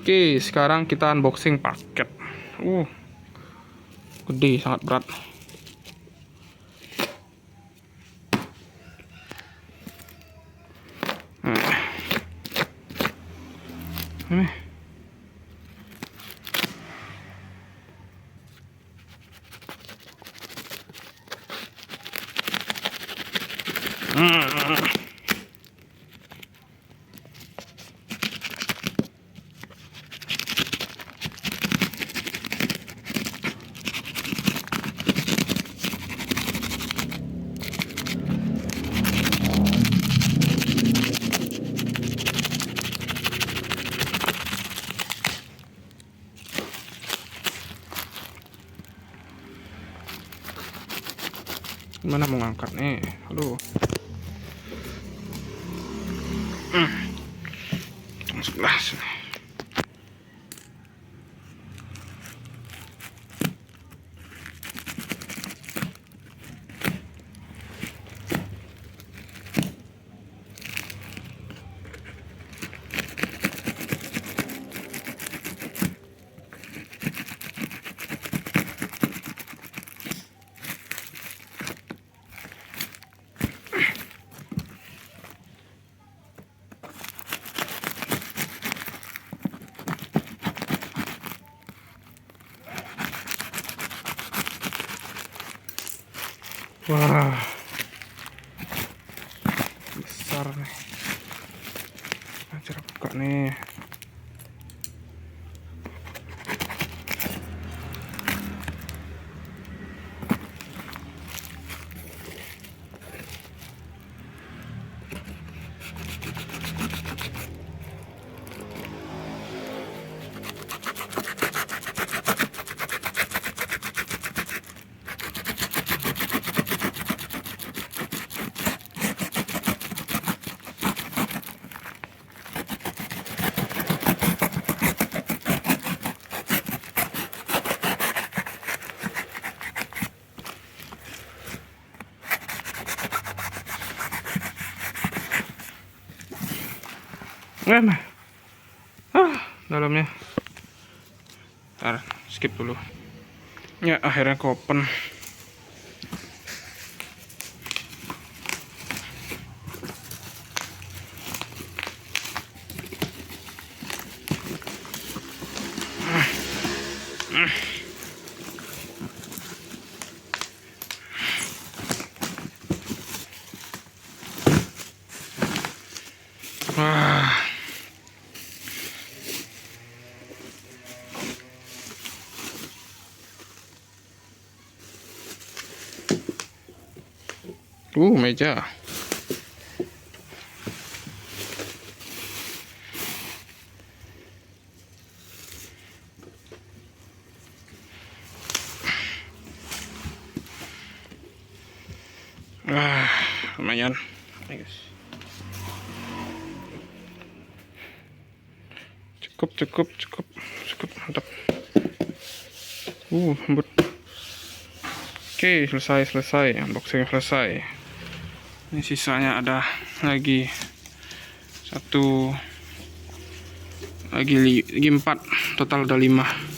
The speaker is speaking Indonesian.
Oke, sekarang kita unboxing paket. Gede, sangat berat. Ini. Gimana mau ngangkat nih? Aduh. Sebelah sini. Wah, besar nih. Cara buka nih. Mana? Dalamnya. Ntar, skip dulu. Ya, akhirnya ke open. Wah. Meja. Lumayan. Guys. Cukup, mantap. Lembut. Oke, selesai. Unboxing selesai. Ini sisanya ada lagi satu, lagi 4, total ada 5.